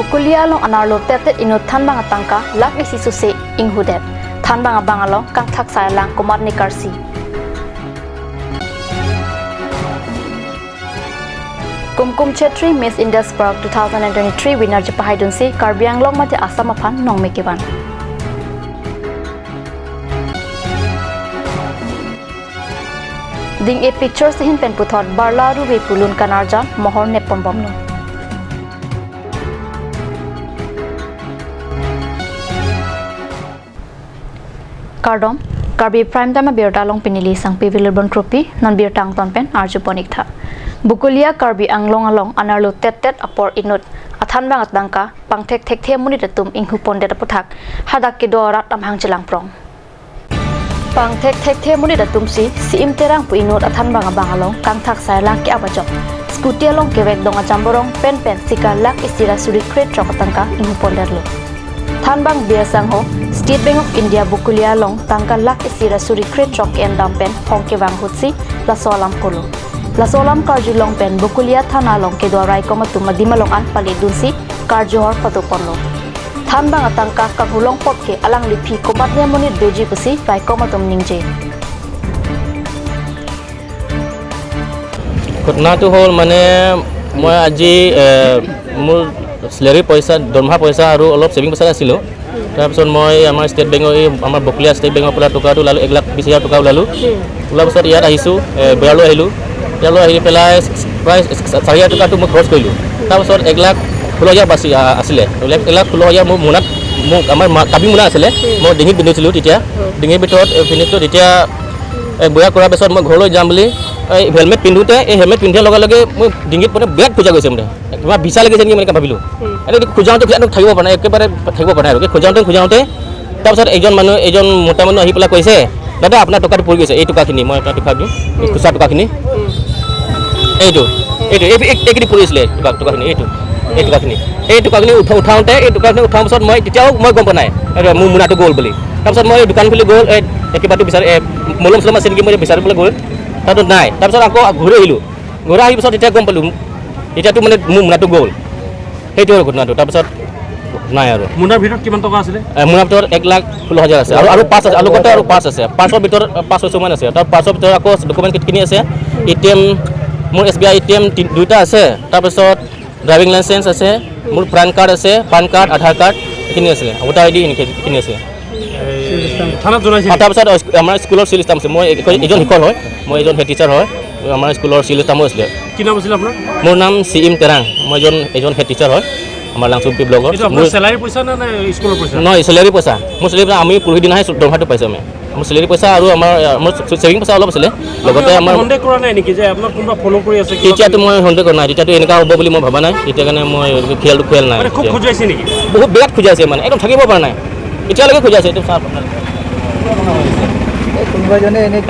Bukulia long anarlo tetet inut thanbang atangka lak isi suse inghudet thanbang abangalo kang thak saylang kumar nikarsi Kumkum Chetri Miss Indus Park 2023 winner Japahai Dunsi Karbi Anglong mate Assam aphan nong mekiban Ding e picture sihin pen puthot barla ru be pulun kanarjan mohor nepon bomno Kardom Karbi prime time birta long pinili sang pivilbon tropi non bir tang ton pen arju ponik tha Bukulia Karbi Anglong along anarlo tet apor inut athan bang atangka pangthek thek the muni datum inghu ponde puthak hadak ke dorat amhang chelang prong Pangthek thek the muni datum si im terang pu inut athan bang abangalong kang thak sai lak ke abajok scooty along kewek donga jamborong pen sika lak istira suri kret trokatangka inghu ponder lo Thanbang biasang ho State Bank of India Bukulia long tangka lak istira suri kret trok en dampen hongke wang hutsi la solam kolo La solam karju long pen Bukulia thana long ke dorai ko matum madima long an pali dunsi karju hor patu ponlo Thanbang atangka kahulong potke alang lipi komatnya monit doji pusi rai ko matum ningje ঘটনাটো হ'ল মানে মই আজি মোৰ স্যালাৰি পইচা দৰমহা পইচা আৰু অলপ সেভিং পইচা আছিল তাৰপিছত মই আমাৰ ষ্টেট বেংকৰ আমাৰ বকুলিয়া ষ্টেট বেংকৰ পৰা টকাটো ওলালো 1,20,000 টকা ওলালো ওলাৰ পিছত ইয়াত আহিছোঁ বেয়ালৈ আহিলোঁ ইয়ালৈ আহি পেলাই প্ৰায় 4,000 টকাটো মই খৰচ কৰিলোঁ তাৰপিছত 1,16,000 বাচি আছিলে 1,16,000 মোৰ মোনাত মোক আমাৰ কাবি মোনা আছিলে মই ডিঙিত পিন্ধিছিলোঁ তেতিয়া ডিঙিৰ ভিতৰত পিন্ধিছিলোঁ তেতিয়া বয়া কৰাৰ পিছত মই ঘৰলৈ যাম বুলি হেলমেট পিন্ধোতে এই হেলমেট পিন্ধাৰ লগে লগে মই ডিঙিত মানে বিৰাট খোজা গৈছে মানে কিবা বিচা লাগিছে নেকি মানে ভাবিলোঁ এনেই খোজাওঁতে থাকিব পৰা নাই একেবাৰে থাকিব পৰা নাই আৰু খোজাওঁতে তাৰপিছত এজন মোটা মানুহ আহি পেলাই কৈছে দাদা আপোনাৰ টকাটো পৰি গৈছে এই টকাখিনি মই আপোনাক দেখুৱাই দিওঁ খুচৰা টকাখিনি এইখিনি পৰিছিলে টকাখিনি এই টকাখিনি উঠাওঁতে এই টকাখিনি উঠাৰ পিছত তেতিয়াও মই গম পোৱা নাই মোৰ মোনাটো গ'ল বুলি তাৰপিছত মই দোকান খুলি গ'ল কিবাটো বিচাৰি মলম চলম আছে নেকি মই বিচাৰিবলৈ গ'ল তাৰপিছত নাই তাৰপিছত আকৌ ঘূৰি আহিলোঁ ঘূৰি আহি পিছত এতিয়া গম পালোঁ এতিয়াতো মানে মোৰ মোনাটো গ'ল সেইটো আৰু ঘটনাটো তাৰপিছত নাই আৰু মোনাৰ ভিতৰত কিমান টকা আছিলে মোনাৰ ভিতৰত 1,16,000 আছে আৰু 5 আছে লগতে আৰু 5 আছে 5ৰ ভিতৰত 500 মান আছে তাৰ 5ৰ ভিতৰত আকৌ ডকুমেণ্ট কিটখিনি আছে ATM মোৰ SBI ATM দুটা আছে তাৰপিছত ড্ৰাইভিং লাইচেন্স আছে মোৰ পান কাৰ্ড আছে পান কাৰ্ড আধাৰ কাৰ্ড এইখিনি আছে ভোটাৰ ID এইখিনি আছে থানাত জনাইছে তাৰপিছত আমাৰ স্কুলৰ চিল ষ্টাম্প আছে মই এজন শিক্ষক হয় মই এজন হেড টিচাৰ হয় আমাৰ স্কুলৰ চিল ষ্টাম্পো আছিলে কি নাম আছিল আপোনাৰ মোৰ নাম CM তেৰাং মই এজন হেড টিচাৰ হয় আমাৰ লাংচুপি ব্লগৰ মোৰ চেলাৰী পইচা নে স্কুলৰ পইচা নহয় চেলাৰী পইচা মোৰ চেলাৰী আমি পৰহি দিনাহে দৰমহাটো পাইছোঁ আমি মোৰ চেলাৰী পইচা আৰু আমাৰ ছেভিং পইচা অলপ আছিলে লগতে আমাৰ সন্দেহ কৰা নাই নেকি যে আপোনাক কোনোবা ফ'ল' কৰি আছে তেতিয়াতো মই সন্দেহ কৰা নাই তেতিয়াতো এনেকুৱা হ'ব বুলি মই ভবা নাই তেতিয়া কাৰণে মই খেল নাই খুব খোজাইছে নেকি বহুত বিৰাট খোজাইছে মানে একদম থাকিব পৰা নাই এতিয়ালৈকে খোজাইছে এইটো চাহ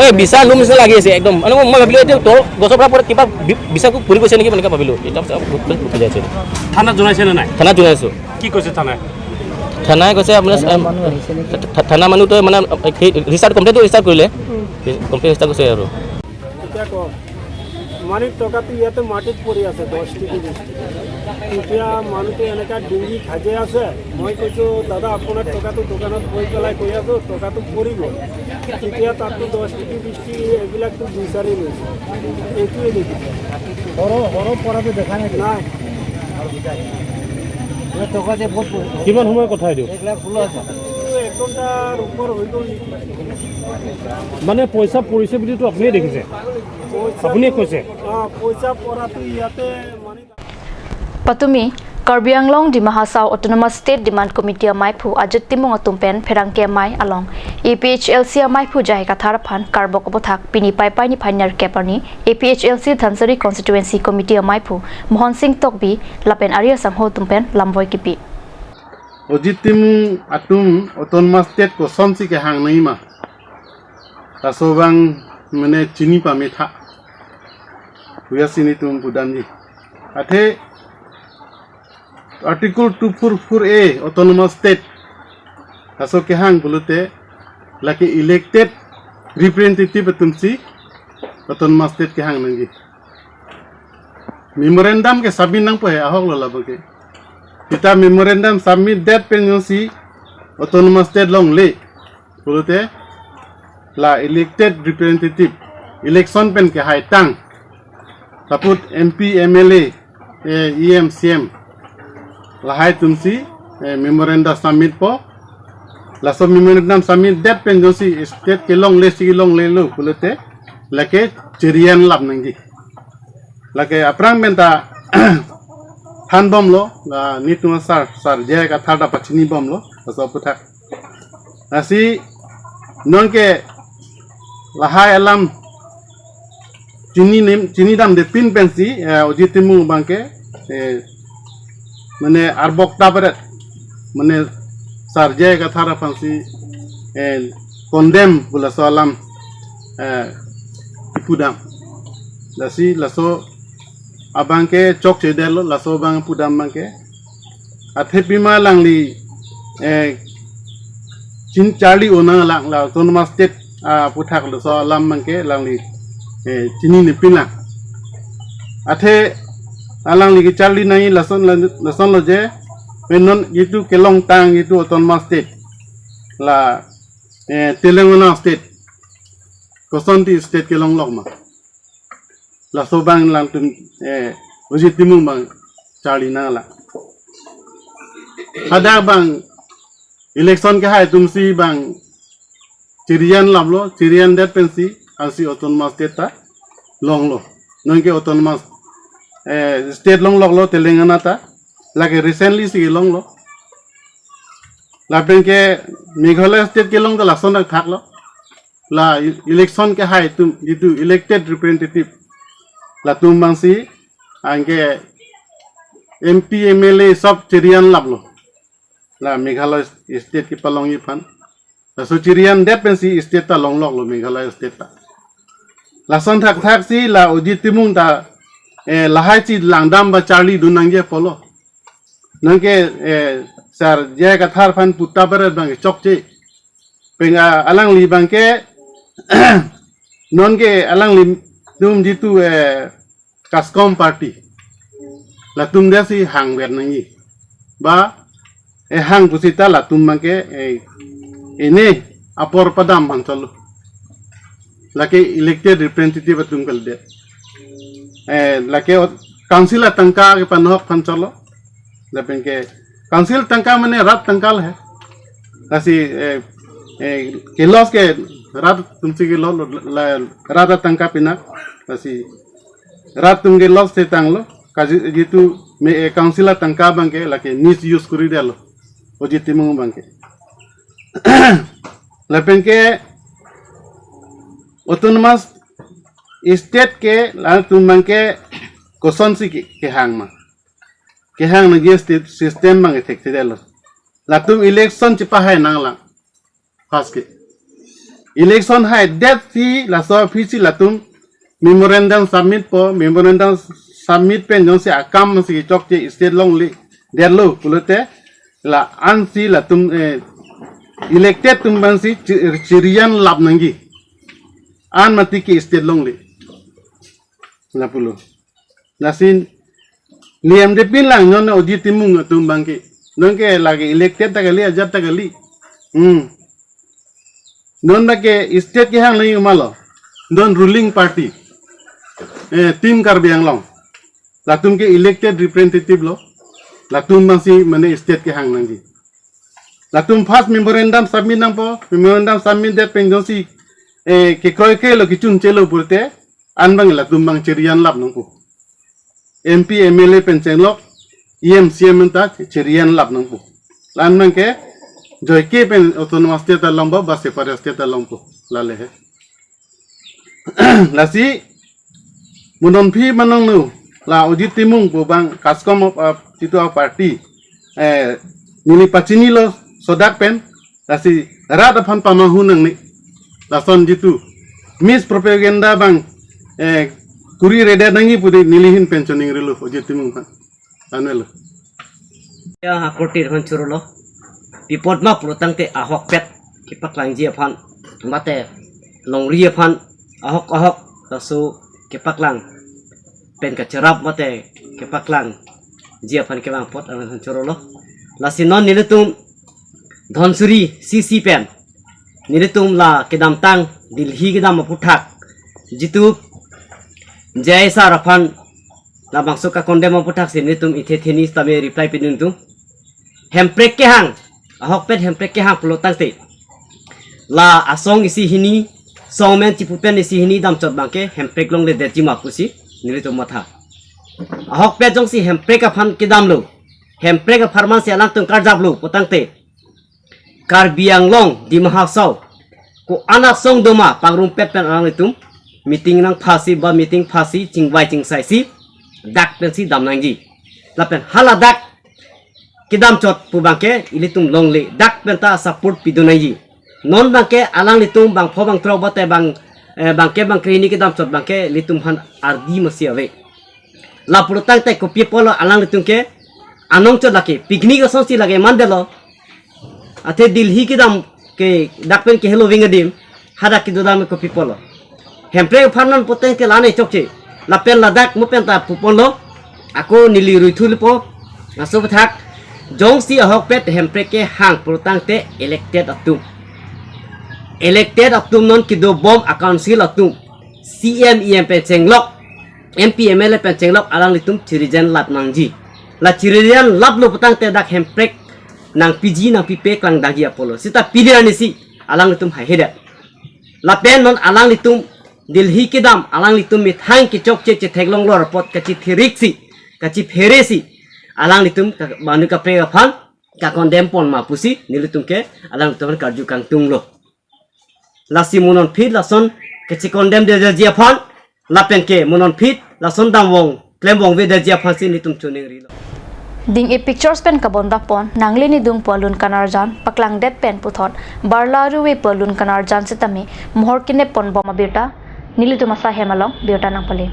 এই বিচা লোম নিচিনা লাগি আছে একদম মানে মই ভাবিলোঁ এতিয়া তোৰ গছৰ পৰা কিবা বিচাকো পৰি গৈছে নেকি এনেকৈ ভাবিলোঁ এতিয়া খোজাইছে থানাত জনাইছে নে নাই থানাত জনাইছোঁ কি কৈছে থানাই কৈছে আপোনাৰ থানা মানুহটো মানে কমপ্লেইনটো ৰিষ্টাৰ্ট কৰিলে কমপ্লেইন ৰিষ্টাৰ্ট কৰিছে আৰু মানে টকাটো ইয়াতে মাটিত পৰি আছে 10 টিকি এতিয়া মানুহটো এনেকা ডিঙি খাজে আছে মই কৈছোঁ দাদা আপোনাৰ টকাটো দোকানত গৈ পেলাই কৈ আছোঁ টকাটো পৰি গ'ল তেতিয়া তাতো 10 টিকি 20 টিকি এইবিলাকতো বিচাৰি লৈছে এইটোৱে দেখিছে সৰ পৰাটো দেখা নাই টকা যে বহুত কিমান সময় কথা দিওঁ 1 ঘণ্টাৰ ওপৰ হৈ গ'ল মানে পইচা পৰিছে বুলিতো আপুনিয়ে দেখিছে আপুনিয়ে কৈছে পইচা পৰাটো ইয়াতে মানে Patumi Karbi Anglong di Mahasau Autonomous State Demand Committee amai phu ajut timung atumpen pherangke amai along APHLC amai phu jai kathar phan karbok obothak pini pai ni phainer keparni APHLC Dhansari Constituency Committee amai phu Mohan Singh Tokbi lapen Arya Sangho tumpen lamboi kipi Ojitim atum Autonomous State ko somsi ke hang nai ma tasobang mane chini pametha huya sini tum budanji athe Article 244A Autonomous State taso ke hang bulute laki elected representative tumsi Autonomous State ke hang nangi memorandum ke sabin nang pe ahok lola bage kita memorandum submit that penyosi autonomous state long le pulute la elected representative election pen ke hai tang taput MP MLA EMCM la hai tumsi memorandum submit po la so memorandum submit that penyosi state ke long le lo pulute la ke chirian lap nangji la ke aprang menta han bom lo la nituma sar jaya ka thada pachini bom lo so puthak asi non ke lahai alam chini dam de pin pensi ojitimu bangke mane arbok tabret mane sar jaya ka thada pansi condemn bula so alam ipudam lasi laso abangke chok chedelo laso bang pudam bangke athe bima langli chin charli ona lang la autonomous state puthak lo so lam bangke langli chini ne pina athe alang li charli nai lason lo je menon itu kelong tang itu autonomous state la Telangana state kosonti state kelong lok ma la so bang lang tum ojitimu bang charli na la ada bang election ke hai tumsi bang chirian lamlo chirian that pensi asi autonomous state ta long lo non ke autonomous state long lo Telangana ta lage recently si long lo la pen ke Meghalaya state ke long la son thak lo la election ke hai tum itu elected representative la tum bangsi angke MP MLA सब चिरियन लाभलो ला Meghalaya state की पलोंगी fun ला सो चिरियन date Pence state ता लोंग लोग लो Meghalaya state ता ला सन थक थक सी ला उजितिमुंग ता लहाई ची लांगदाम बा Charlie दुनंगे पोलो नंगे सर जे का थार फन पुत्ता पर बंगे चोकचे पेंगा अलंग ली बंगे नोनगे अलंग ली तुम जितु कास्कॉम party la tum dia si hang ber nangi ba hang pusita la tum mangke ini apor padam bancalo la ke elected representative tum kal de la ke council tangka ke panhok pancalo la penke council tangka mane rat tangkal hai asi ke los ke rat tum si ke lo la rat tangka pina asi rat tum ke los se tanglo kaji gitu me councilor tangka bangke lake nis use kuri delo ojiti mung bangke lapenke autonomous state ke la tum bangke koson si ke hang ma ke hang na ge state system bangke thek delo la tum election chipa hai nangla fast ke election hai that si la so office la tum memorandum submit po memorandum submit pen jong se akam si chok che state long li derlo pulote la ansi la tum elected tum ban si chirian lab nangi an mati ki state long li la pulo la sin liam de pin lang non ojiti mung tum bang ki non ke lagi elected ta gali ajat ta gali non ba ke state ke hang lai malo non ruling party team kar biang long latum ke elected representative lo latum masih mane state ke hang nangi latum first memorandum submit nang po memorandum submit that penjosi ke kroy ke lo kichun chelo purte anbang latum bang chirian lap nang po MP MLA penchen lo EMCM ta chirian lap nang po lan mang ke joy ke pen autonomous state lomba ba separate state lompo lale he lasi munon phi manong nu la ojiti mung po bang kaskom itu party nili pachini lo sodak pen lasi rada phan pamahu nang ni lason jitu mis propaganda bang kuri reda nangi pudi nilihin pensioning relu ojiti mung pan anelo ya hakortir han churulo pipot ma protang te ahok pet kipak langji phan mate longri phan ahok lasu kipak lang pen ka cerap mate ke paklang jia pan ke bang pot ang chorolo lasi non nilutum dhonsuri cc pen nilutum la kedam tang dilhi kedam puthak jitu jaisa rafan la bangso ka kondem puthak sin nilutum ithe theni tame reply pinun tu hemprek ke hang ahok pet hemprek ke hang pulotang te la asong isi hini songmen cipupen isi hini dam chot bangke hemprek long le derji mapusi nilutum matha ahok pet jong si hemprek ka phan kedam lo hemprek ka pharmacy alang tung karjab lo potang te Karbi Anglong di Mahasau ko anak song doma pangrum pet pen alang itum meeting nang phasi ba meeting phasi chingwai chingsai si dak pen si dam nangji lapen hala dak kidam chot pu bangke ilitum longle dak pen ta support pidunai non bangke alang litum bang pho bang tro bate bang bangke bang krini kidam chot bangke litum han ardi masi ave la purutang te ko people alang litum ke anong chot lake picnic asonsi lage mandelo ate dilhi kidam ke dakpen ke hello wingadim hada kidudam ko people hempre farnan poteng ke lane chokche lapen ladak mupen ta puponlo ako nili ruithulpo aso thak jongsi ahok pet hempre ke hang purutang te elected atum non kido bom council atum CMEM pencenglok MPML pencenglok alang litum cirijan lat nangji la cirijan lap lo putang te dak hemprek nang PG nang pipe klang dagi apolo sita pilihan isi alang litum haihedat la pen non alang litum dilhi kidam alang litum mithang ki chok che theglong lor pot kachi thiriksi kachi pheresi alang litum manu ka pre phan ka kondem pon ma pusi nilitum ke alang litum karju kang tunglo lasi munon fit lason kachi kondem de jia phan la pen ke munon fit lason dam wong klem wong ve de jia phan si nitum chuning ri Ding e pictures pen kabonda pon nangli ni dung polun kanarjan paklang det pen puthot barlaru we polun kanarjan sitami mohor kine pon boma beta nilitu masa hemalong beta nang pali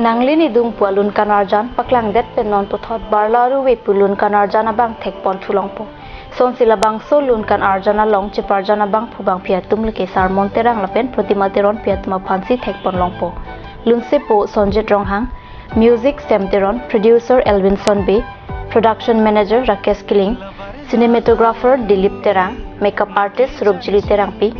nangli ni dung polun kanarjan paklang det pen non puthot barlaru we polun kanarjan abang thek pon thulongpo son silabang solun kan arjana long chiparjana bang phubang phiatum leke sarmon terang lapen protima teron phiatuma phansi thek pon longpo lunse po sonjet ronghang Music Semteron, producer Elvinson B, production manager Rakesh Killing, cinematographer Dilip Terang, makeup artist Rupjili Terang P,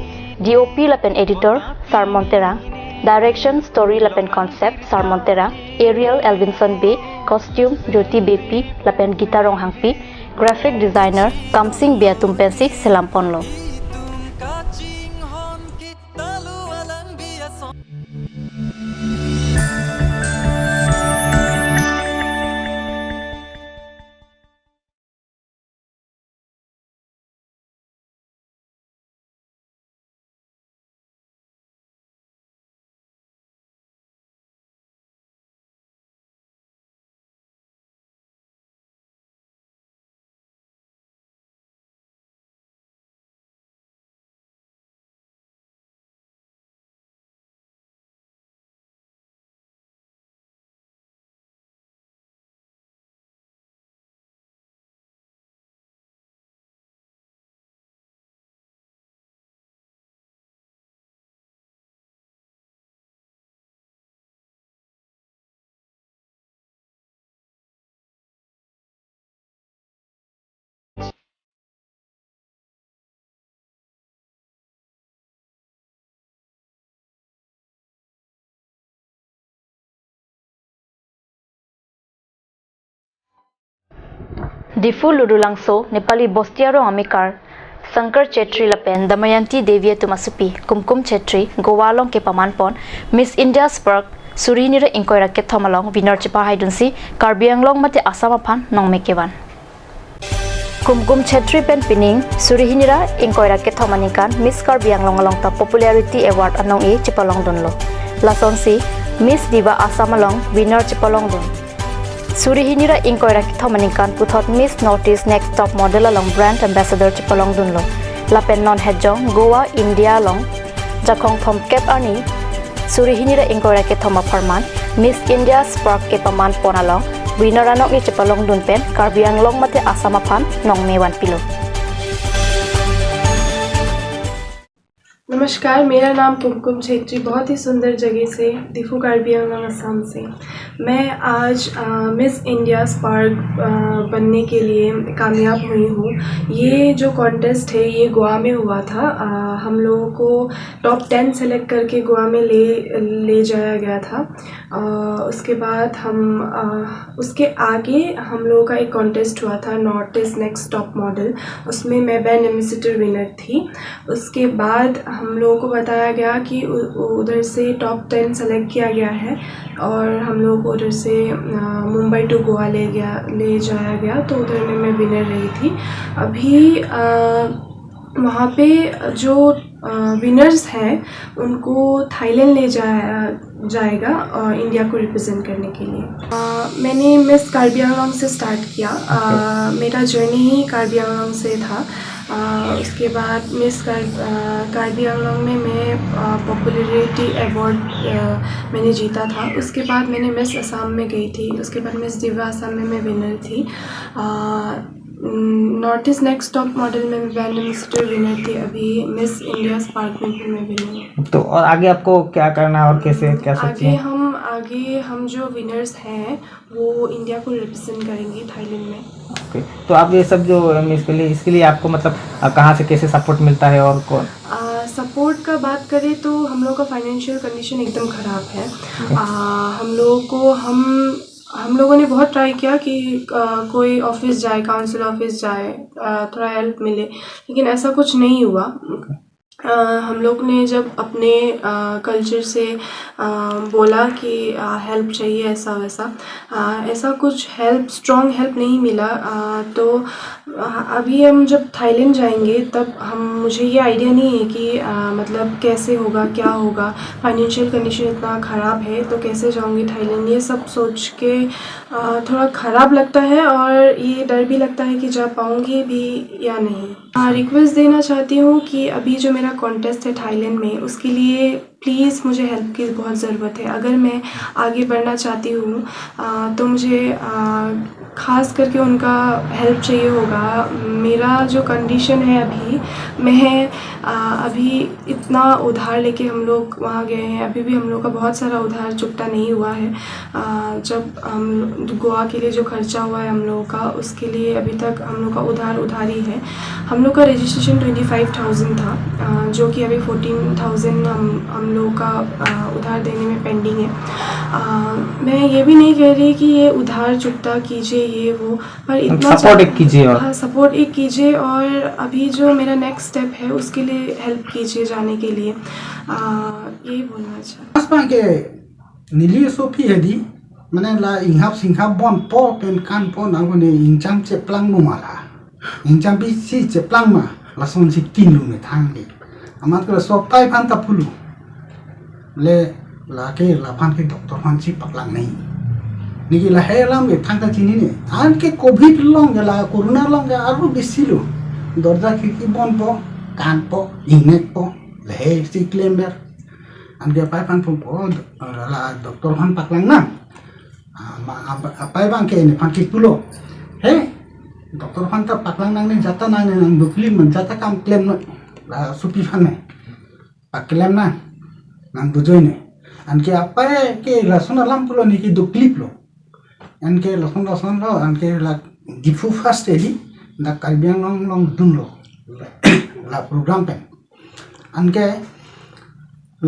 DOP Lapen editor Sarmon Terang, direction story Lapen concept Sarmon Terang, aerial Elvinson B, costume Jyoti BP Lapen Gitarong Hang P, graphic designer Kamsing Biatum Pensi Selamponlo. Difu Ludulangso, Nepali Bostiaro Amikar, Sankar Chetri Lapen, Damayanti Devia Tumasupi, Kumkum Chetri, Gowalong ke Pamanpon, Miss India Spark, Surinira Inkoira ke Thomalong, Winner Chipa Haidunsi, Karbianglong Mate Asamapan, Nong Mekevan. Kumkum Chetri Pen Pining, Surihinira Inkoira ke Thomanikan, Miss Karbianglong along ta Popularity Award Anong E Chipalong Dunlo. Lasonsi, Miss Diva Asamalong, Winner Chipalong Dun. Surihinira Inkoira ke Thomanikan puthot Miss Notice Next Top Model along Brand Ambassador Chipalong Dunlo. Lapen non Hejong, Goa, India long, Jakong Thom Kep Ani, Surihinira Inkoira ke Thoma Farman, Miss India Spark ke Paman Ponalong, Winner Anong E Chipalong Dun Pen, Karbianglong Mate Asamapan, Nong Mewan Pilo. नमस्कार, मेरा नाम कुमकुम छेत्री, बहुत ही सुंदर जगह से दिफू कार्बी आंगलोंग असम से। मैं आज miss India spark बनने के लिए कामयाब हुई हूँ। ये जो कॉन्टेस्ट है ये गोवा में हुआ था। हम लोगों को टॉप 10 सेलेक्ट करके गोवा में ले जाया गया था। उसके बाद उसके आगे हम लोगों का एक कॉन्टेस्ट हुआ था, north east next top model. उसमें मैं ब्रांड एम्बेसडर विनर थी। उसके बाद हम लोगों को बताया गया कि उधर से टॉप 10 सेलेक्ट किया गया है और हम लोग को उधर से मुंबई टू गोवा ले जाया गया, तो उधर में मैं विनर रही थी। अभी वहाँ पे जो विनर्स हैं उनको थाईलैंड ले जाएगा इंडिया को रिप्रेजेंट करने के लिए। मैंने मिस कार्बी आंगलोंग से स्टार्ट किया। मेरा जर्नी ही कार्बी आंगलोंग से था। उसके बाद मिस कार्बी आंगलोंग में मैं पॉपुलैरिटी अवार्ड मैंने जीता था। उसके बाद मैंने मिस असम में गई थी। उसके बाद मिस दिव्या असम में मैं विनर थी। North east next top model में ब्रांड एम्बेसडर विनर थी। अभी मिस इंडिया स्पार्क में भी मैं विनर हूँ। तो और आगे आपको क्या करना है और कैसे क्या सोची है? आगे हम जो विनर्स हैं वो इंडिया को रिप्रेजेंट करेंगे थाईलैंड में। ओके, तो आप ये सब जो इसके लिए आपको मतलब कहाँ से कैसे सपोर्ट मिलता है और कौन? सपोर्ट का बात करें तो हम लोग का फाइनेंशियल कंडीशन एकदम ख़राब है। हम लोगों ने बहुत ट्राई किया कि कोई ऑफिस जाए, काउंसिल ऑफिस जाए, थोड़ा हेल्प मिले, लेकिन ऐसा कुछ नहीं हुआ। हम लोग ने जब अपने कल्चर से बोला कि हेल्प चाहिए ऐसा वैसा, ऐसा कुछ स्ट्रॉन्ग हेल्प नहीं मिला। तो अभी हम जब थाईलैंड जाएंगे तब मुझे ये आइडिया नहीं है कि मतलब कैसे होगा, क्या होगा। फाइनेंशियल कंडीशन इतना ख़राब है तो कैसे जाऊंगी थाईलैंड, ये सब सोच के थोड़ा ख़राब लगता है और ये डर भी लगता है कि जा पाऊंगी भी या नहीं। रिक्वेस्ट देना चाहती हूँ कि अभी जो मेरा कॉन्टेस्ट है थाईलैंड में, उसके लिए प्लीज़ मुझे हेल्प की बहुत ज़रूरत है। अगर मैं आगे बढ़ना चाहती हूँ तो मुझे ख़ास करके उनका हेल्प चाहिए होगा। मेरा जो कंडीशन है मैं अभी इतना उधार लेके हम लोग वहाँ गए हैं, अभी भी हम लोग का बहुत सारा उधार चुकता नहीं हुआ है। जब हम गोवा के लिए जो खर्चा हुआ है हम लोगों का, उसके लिए अभी तक हम लोग का उधारी है। हम लोग का रजिस्ट्रेशन 25,000 था, जो कि अभी 14,000 हम लोग का उधार देने में पेंडिंग है। मैं ये भी नहीं कह रही कि ये उधार चुकता कीजिए ये वो, पर इतना सपोर्ट एक कीजिए। हाँ, सपोर्ट एक कीजिए और अभी जो मेरा नेक्स्ट स्टेप है उसके लिए हेल्प कीजिए जाने के लिए। यही बोलना चाहती हूँ। नीली सोफी है दी मैंने ला इंहाब सिंहाब बन पो पेन कान पो नागो ने इंचाम चेप्लांग मुमाला इंचाम भी सी चेप्लांग मा लासन सी तीन लू में थांगे अमात को सोपाई फान तपुलू ले लाके लाफान के डॉक्टर फान सी पकलांग नहीं निकी ला है लाम के थांगा चीनी ने आन के कोविड लोंग ला कोरोना लोंग आरु बिसिलू दरजा खिड़की बन पो कान पो इंगनेक पो ले सी क्लेम्बर आन के पाई फान पो ला डॉक्टर फान पकलांग ना apa bang ke ni pankit pulo he doktor fan ta paklang nang ne jata nang ne nang dukli men jata kam claim no la supi fan ne pak claim na nang bujoi ne an ke apa ke la sona lam pulo ni ki dukli pulo an ke la sona lo an ke la difu fast edi da kalbiang long dun lo la program pen an ke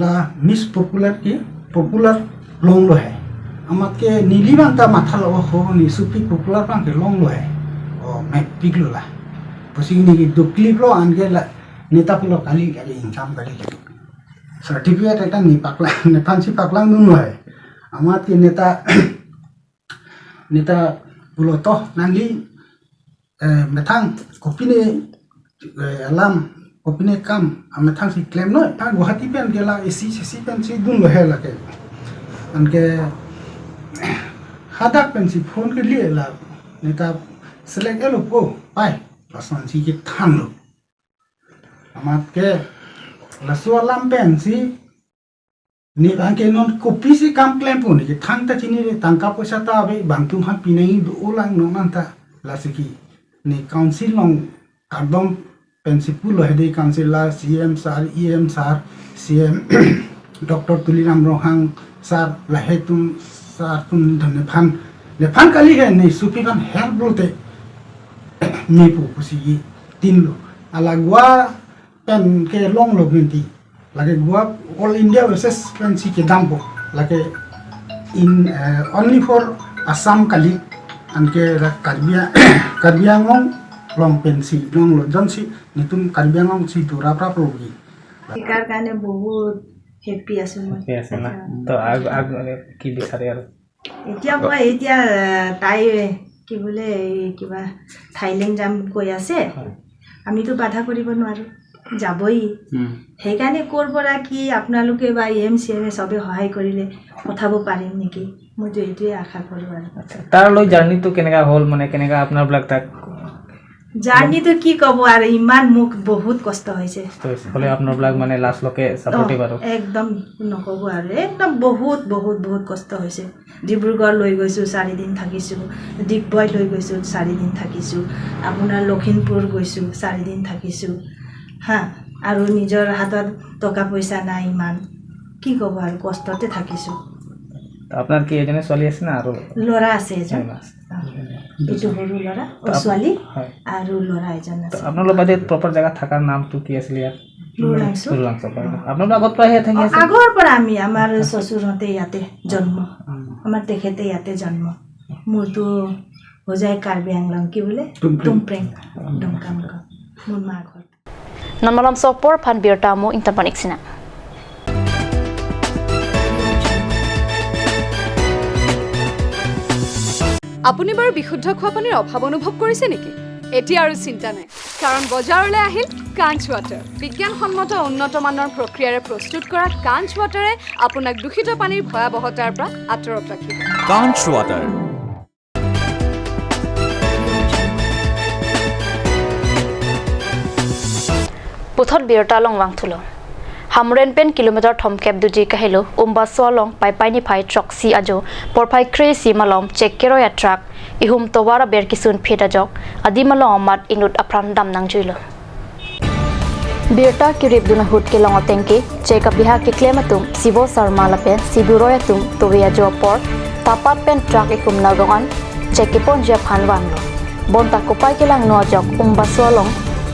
la miss popular long lo hai amat ke nili bang ta matha lo ho ni supi popular bang ke long lo hai o me piglo la posing ni dukli lo an ke la neta pulo kali income kali certificate eta ni paklang ne pansi paklang nun lo hai amat ke neta pulo to nangli metang kopi ne alam kopi ne kam metang si claim no ta guwahati pen ke la isi pen si dun lo hai la ke an ke hadak pensi phone ke लिए ला नेता select elo po pai lasan si ke than lo amat ke la sualam pensi ni bang ke non kopi si kam claim po ni ke than ta chini re tangka paisa ta abe bang tum ha pinai do ulang no man ta la si ki ni council long kardom principal हेदी councillor CM sir EM sir CM doctor Tuliram Rohang sir लहे तुम sir तुम नेफान कली है नहीं सुपीफान help बोलते नहीं pussy तीन लो अलग गुआ पेन के लॉन्ग लो बिंती लगे गुआ ऑल इंडिया वर्सेस पेंसी के दाम पो लगे इन ओनली फॉर असम कली अनके कार्बियांगों लॉन्ग पेंसी लॉन्ग लो जनसी नितुम कार्बियांगों सी दूरा प्राप्त होगी শিকাৰ কাৰণে বহুত হেপী আছোঁ মই ঠিক আছে না তো আগ কি বিচাৰে আৰু এতিয়া তাই কি বোলে কিবা থাইলেণ্ড যাম কৈ আছে আমিতো বাধা কৰিব নোৱাৰোঁ যাবই সেইকাৰণে ক'ৰ পৰা কি আপোনালোকে বা এম চবে সহায় কৰিলে পঠাব পাৰিম নেকি মইতো এইটোৱে আশা কৰোঁ আৰু তাৰ লৈ জাৰ্নিটো কেনেকা হ'ল মানে কেনেকা আপোনাৰবিলাক তাক জাৰ্নিটো কি ক'ব আৰু ইমান মোক বহুত কষ্ট হৈছে হ'লে আপোনাৰবিলাক মানে লাষ্টলৈকে ছাপৰ্টিভ আৰু একদম নক'ব আৰু একদম বহুত বহুত বহুত কষ্ট হৈছে ডিব্ৰুগড় লৈ গৈছোঁ 4 দিন থাকিছোঁ ডিগবৈ লৈ গৈছোঁ 4 দিন থাকিছোঁ আপোনাৰ লখিমপুৰ গৈছোঁ 4 দিন থাকিছোঁ হা আৰু নিজৰ হাতত টকা পইচা নাই ইমান কি ক'ব আৰু কষ্টতে থাকিছোঁ আপোনাৰ কি এজনে ছোৱালী আছে না আৰু ল'ৰা আছে এজন এইটো সৰু ল'ৰা ছোৱালী আৰু ল'ৰা এজন আছে আপোনালোকৰ বাদে প্ৰপাৰ জেগা থকাৰ নামটো কি আছিল ইয়াত আপোনালোক আগত পৰা থাকি আছে আগৰ পৰা আমি আমাৰ শ্বশুৰহঁতে ইয়াতে জন্ম আমাৰ তেখেতে ইয়াতে জন্ম মোৰতো হোজাই কাৰ্বি আংলং কি বোলে তুমপ্ৰেং ডংকামক মোৰ মা ঘৰ ননমালাম সপৰ ফান বিৰটামো ইন্টাৰপানিক্সিনা আপুনি বাৰু বিশুদ্ধ খোৱা পানীৰ অভাৱ অনুভৱ কৰিছে নেকি এতিয়া আৰু চিন্তা নাই কাৰণ বজাৰলৈ আহিল কাঞ্চ ৱাটাৰ বিজ্ঞানসন্মত উন্নত মানৰ প্ৰক্ৰিয়াৰে প্ৰস্তুত কৰা কাঞ্চ ৱাটাৰে আপোনাক দূষিত পানীৰ ভয়াৱহতাৰ পৰা আঁতৰত ৰাখিব কাঞ্চ ৱাটাৰ পুথত বিৰটা লং ৱাংথুলো হামৰেন পেন কিলোমিটাৰ থমকেপ দুজি কাহিলো উম্বাসলং পাইপাইনি ফাই ট্ৰক্সি আজো পৰফাই ক্ৰেসি মালম চেককেৰো ট্ৰাক ইহুম তৱাৰা বেৰ কিসুন ফেটাজক আদিমালো অমাত ইনুত আফ্ৰান দাম নাংজুইলো বিৰটা কিৰিব দুনাহুত কে লং টেংকি চেক বিহা কে ক্লেমাতুম শিৱ শৰ্মা লাপেন সিবুৰয়াতুম তবিয়া জপৰ তাপাত পেন ট্ৰাক একুম নাগন চেকে পঞ্জা ফানৱানলো বন্তা কোপাই Klang নজক উম্বাসলং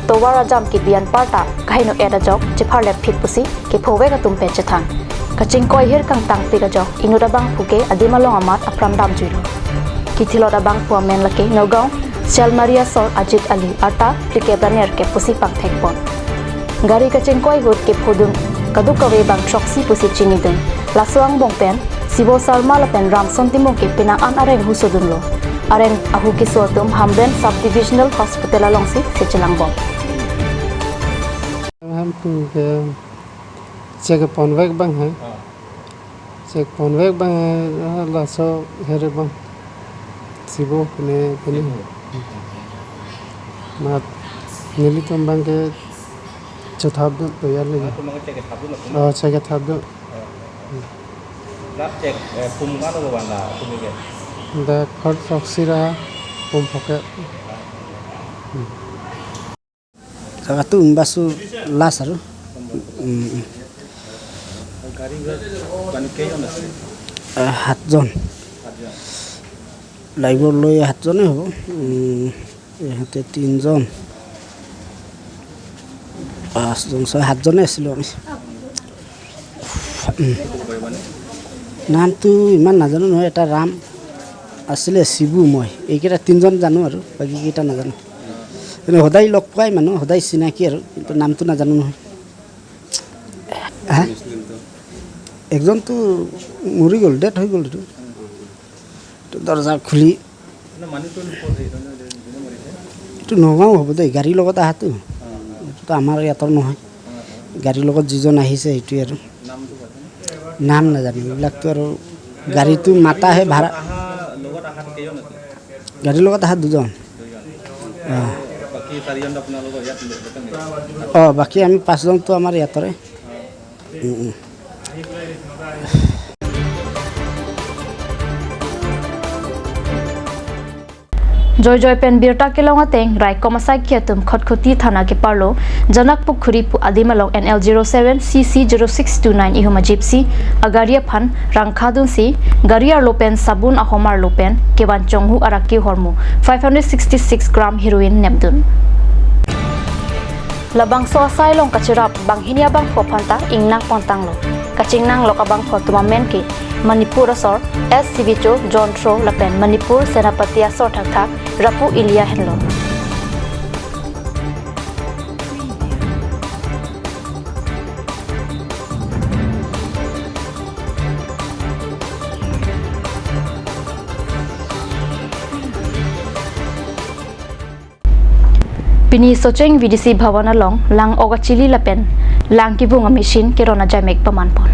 towara jam ki bian parta kaino era jok chifar lep phit pusi ke phowe ga tum pe chethan kaching koi her kang tang pi ga jok inuda bang phuke adima long amat apram dam juilo kithilo da bang pu men lake nogao sel maria sor ajit ali ata plike baner ke pusi pang thek pon gari kaching koi hot ke phodun kadu kawe bang troksi pusi chini den laswang bong pen sibo sarma la pen ramson timong ke pina an areng husodunlo areng ahu ki sotum hamben sub divisional hospital alongsi sechelang bom हम के check पनवेक बंग है check पनवेक बंग है lasso हेरे बंग सिबो ने मा नीली तुम बंग के चौथाब तो यार ले चेक थाब दोรับแจกคุมบ้านระหว่างล่ะคุมยังไง दा खट फक्सी रहा कुम फके जगह तो उम्बासु लास আৰু গাড়ী মানে কেইজন আছে 7 জন ড্ৰাইভাৰ লৈ 7 জনে হ'ব ইহঁতে 3 জন 5 জন 7 জনে আছিল আমি নামটো ইমান নাজানো নহয় এটা ৰাম আছিলে শিবু মই এইকেইটা 3 জন জানো আৰু বাকি কেইটা নাজানো কিন্তু সদায় লগ পাই মানুহ সদায় চিনাকি আৰু কিন্তু নামটো নাজানো নহয় একজনটো মৰি গ'ল ডেথ হৈ গ'ল এইটো দৰজা খুলি এইটো নগাঁও হ'ব দেই গাড়ীৰ লগত আহাতো এইটোতো আমাৰ ইয়াতৰ নহয় গাড়ীৰ লগত যিজন আহিছে এইটোৱে আৰু নাম নাজানো এইবিলাকতো আৰু গাড়ীটো মাতাহে ভাড়া গাড়ীৰ লগত আহা 2 জন বাকি আমি 5 জন তো আমাৰ ইয়াতৰে Joy Joy pen birta kelong ateng rai komasai kiatum khotkhoti thana ke parlo janak pukhuri pu adimalong NL07 CC0629 ihuma gypsy agaria phan rangkhadun si garia lopen sabun ahomar lopen kewan chonghu araki hormu 566 gram heroin nemdun labang so asai long kachirap bang hinia bang phopanta ingnang pontang lo kachingnang lokabang photuma men ki Manipur asor SCB cho John Tro lapen Manipur Senapati asor thak Rapu Ilya henlo Pini socheng VDC Bhavan along lang ogachili lapen lang kibunga machine kirona jamek pamanpon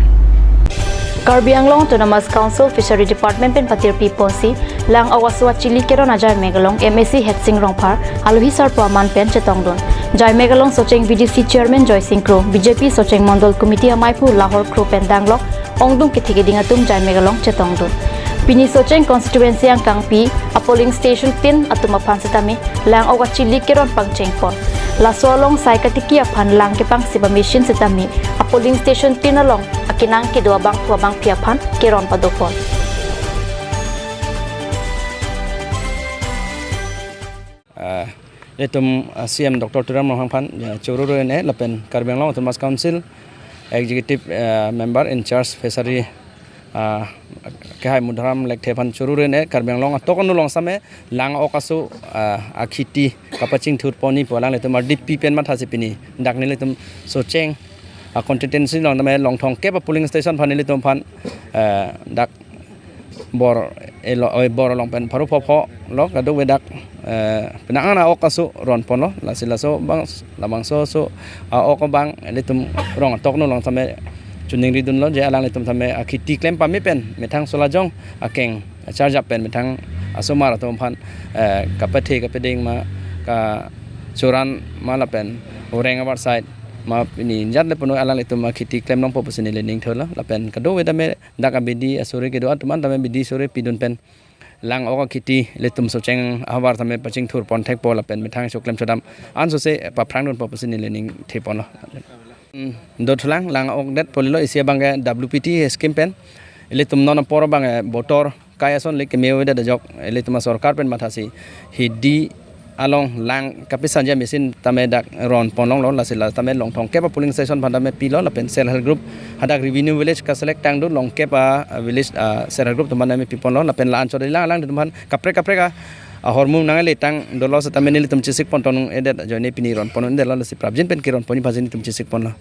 Karbi Anglong Autonomous Council Fishery Department pen patir piponsi lang awaswa chili kirona jai megalong MSC Hetsing Rongphar aluhi sar paman pen chetongdon jai megalong socheng VDC Chairman Joy Singh Kro BJP socheng Mondol Committee Amaipu Lahore Kro pen danglok ongdung kithige dingatum jai megalong chetongdon Pini socheng constituency ang kangpi a polling station tin atuma phansatami lang oga chili kiron pangcheng pon la solong saikatiki aphan lang ke pang siba mission setami a polling station tin along akinang ke dua bang piaphan kiron padopon Etum CM Dr. Turam Rohangphan Chururu ne lapen Karbi Anglong Autonomous Council Executive Member in Charge Fishery Kahai Mudharam lek Thepan Chururu ne Karbi Anglong tokonu long same lang okasu akhiti kapaching thur poni polang letum DP pen ma thasi pini dakne letum socheng constituency long tame long thong ke polling station phanile tum phan dak bor bor long pen pharu phopho lok adu wedak penangana okasu ron pono lasilaso bang lamang so okobang letum rong tokno long same chuning ridun lo je alang letum thame akhiti claim pami pen methang solajong akeng charge up pen methang asomar atom phan kapathe kapeding ma ka choran mala pen oreng abar side ma ni jat le pono alang letum akhiti claim long popusini lening thola la pen kado wedame daka bidi asore ke do atman tame bidi sore pidun pen lang oka khiti letum socheng abar thame paching thur pon thek pola pen methang so claim chodam anso se pa phrangdon popusini lening thepon Dotlang lang ok det polilo isia bangga WPT scheme pen letum non por bangga botor kayason lek meweda da jok letum sarkar pen mathasi hidi along lang kapisan ja mesin tame dak ron ponlong lo lasila tame long thong kepa polling station bandame pilo la pen self help group hadak revenue village ka select tang do long kepa village self help group tamane pipon lo la pen la anchori lang tuman kapre ka hormum nangale tang dolo sa tamene litum chisik pon tonung edet jone pini ron ponon de la si prabjin pen kiron poni bhajini tum chisik pon la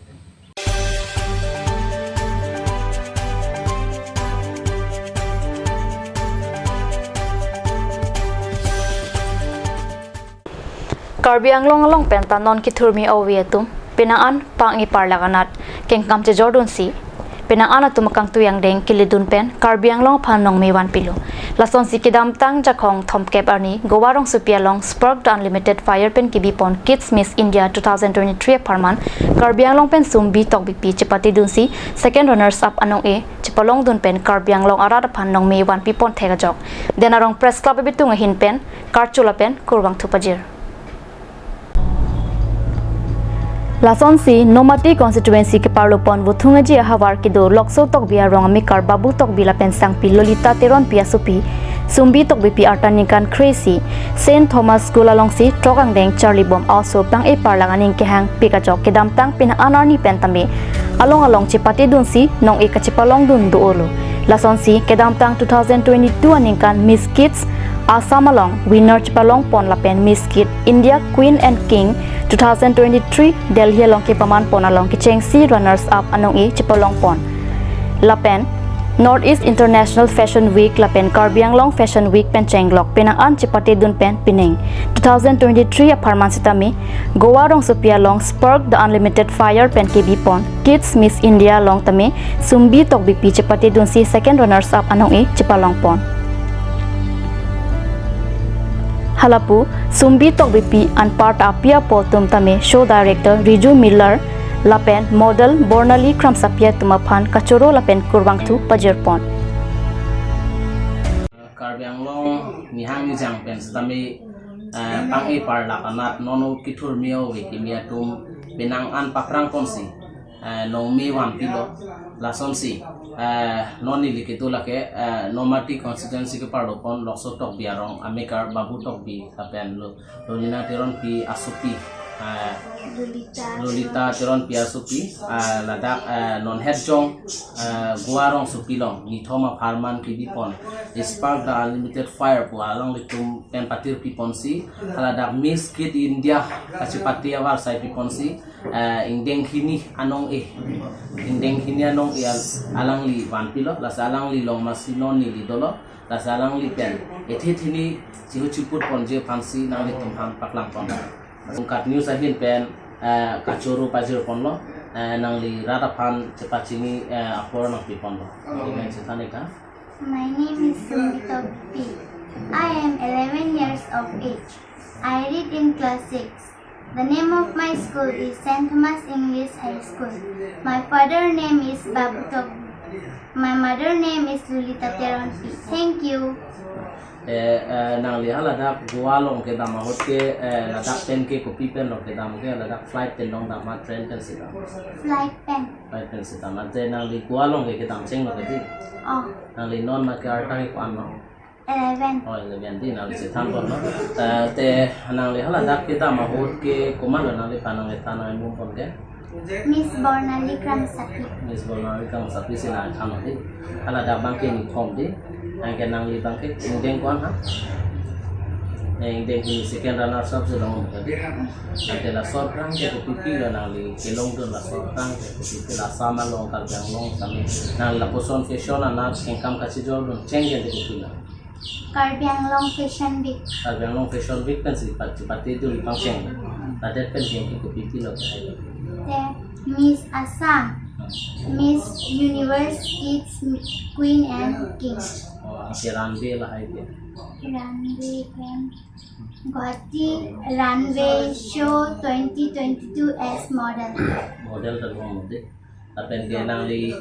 Karbi Anglong along penta non ki thurmi awietum pinaan pangi parlaganat kengkam che Jordan si pinaan atum kang tuyang deng kilidun pen Karbi Anglong phanong mewan pilo lason si kidam tang jakhong thomkep arni gowarong supialong spark the unlimited fire pen kibipon Kids Miss India 2023 parman Karbi Anglong pen sumbi tok bipi chepati dun si second runners up anong e chepalong dun pen Karbi Anglong arada phanong mewan pipon thega jok denarong press club bitung hin pen karchula pen kurwang thupajir Lason si Nomati constituency ke parlopon buthunga ji hawar kido lokso tok bia rongami kar babu tok bila pensang pi Lolita Teron piasupi sumbi tok bipi artanikan crazy Saint Thomas School along si trogang deng Charlie Bom also pang e parlanganing ke hang pika jok kedam tang pina anarni pentame along chipati dun si nong e kachipalong dun duolo Lason si kedam tang 2022 aningkan Miss Kids Assam along winner chipalong pon lapen Miss Kid India Queen and King 2023 Delhi along ke paman pon along ke chengsi runners up anong e chipalong pon lapen Northeast International Fashion Week lapen Karbi Anglong Fashion Week pen chenglok penang an chipate dun pen pining 2023 aparman sitami Goa rong supia long Spark the Unlimited Fire pen ke bipon Kids Miss India long tame sumbi tok bipi chipate dun si second runners up anong e chipalong pon Halapu sumbi tok bipi an part apia potum tame show director Riju Miller lapen model Bornali Kramsapia tumaphan kachoro lapen kurwang thu pajerpon Karbi Anglong ni hang ni jang pen stami pang par la kanat nono kitur mio we kimia tum benang an pakrang konsi no me wan pilo la sonsi noni likitula ke nomati constituency ke parlopon lokso tok biarong amekar babu tok bi tapen lo lonina teron pi asupi Lolita teron pi asupi ladak non hedjong guarong supilong ni thoma farman ki bipon spark the unlimited fire pu along litum pen patir piponsi ladak miss kid India kasi patia war sai piponsi indeng kini anong indeng kini anong alang li wan pilo la salang li long masinon ni lidolo la salang li pen ethithini chihu chiput ponje phansi nang litum ham paklang pon ungkat news ahin pen kacuru pajir ponlo nang li rata pan cepat sini apor nang pipon lo. My name is Sumita P. I am 11 years of age. I read in class 6. The name of my school is St. Thomas English High School. My father name is Babu Tok. My mother name is Lolita Teron P. Thank you. Nang liha ladak gualong ke dama hote ladak pen ke kopi pen lo ke dama ke ladak flight pen dong dama train pen sita Flight pen. mate nang li gualong ke dam ceng lo ke di nang li non ma ke arta ke kwan lo 11. 11 di nang li setan pon lo te nang liha ladak ke dama hot ke kuman lo nang li panang le tanang mum pon ke Miss Bornali Kramsaki. Miss Bornali Kramsaki sila khan di ala da bang ke ni khom di angke nang li bang ke indeng kwan ha indeng ni second runner up selong tadi angke la sor krang ke pipi la nang li kelong don la sor krang ke pipi la sama long kal jang long kami nang la poson fashion na engkam kasi jor don change de pipi la Karbi Anglong Fashion Week. Karbi Anglong Fashion Week kan si pati itu li pang cheng la det pen ke pipi lo Miss Assam, Miss Universe Kids Queen and King. Runway lah itu. Runway Queen. Guwahati Runway Show 2022 as model. Model tergolong mode. Tapi dia nang li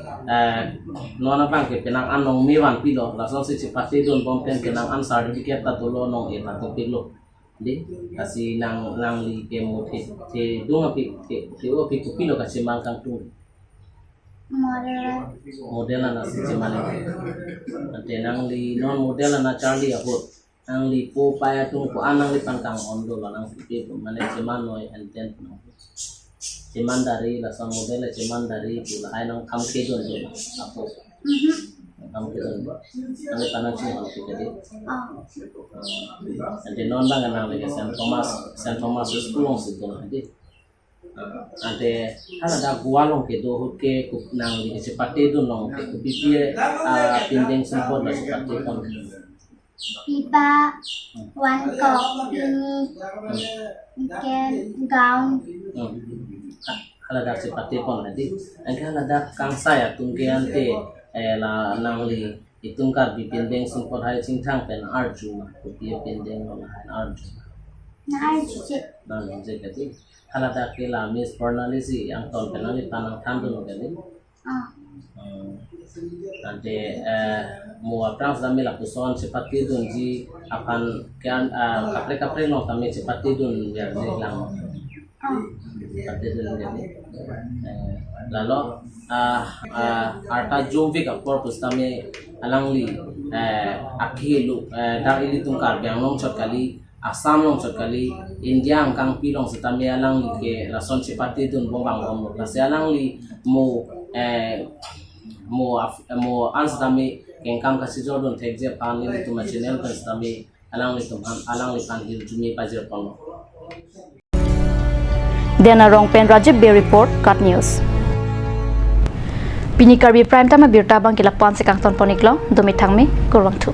nona bang ke penang anong miwan pilo. Langsung si pasti don pompen penang an certificate tak tolo nong atau pilo. Di kasi nang li ke mo te dong api te o pi kupilo kasi mangkang tu model na si cemale ate nang li non model na Charlie abot nang li po paya tung ko anang li pangkang ondo la nang pi mane ceman noy enten no ceman dari la sa model ceman dari pula ay nang kam ke don apo kamu kita nanti tanah cuma kita di, nanti non bang nang lagi Saint Thomas School situ nanti, nanti ada gualong ke dohut ke nang lagi seperti itu nong ke pipi pindeng sempur lah seperti itu. Pipa, one cup, ini, gown. Ada seperti itu nanti, nanti ada kang saya tungkian te. La nang li itungkar bipindeng sumpor hai cingtang pen arju ma kopi pindeng no arju je kati hala da ke la Miss Bornali si ang tol penali tanang thandu no kali nanti mo aprang sa mila puson sepati dun ji akan kan kapre no kami sepati dun biar ni lang sepati dun jadi lalu arta jovik apor pustame alangli akhilu dar ili tungkar biang long chakali Assam long chakali India angkang pilong setame alangli ke rason sepati dun bombang bombo kasi alangli mo an setame engkam kasi jordon tekje pan ili tuma channel kan setame alangli pan hil jumi pajir pono Dena Rong Pen Rajib Bay Report Cut News. Pini Karbi Prime Time Birta Bang Kilakpan Sekang Ton Poniklo Domitangmi Kurwang Tu.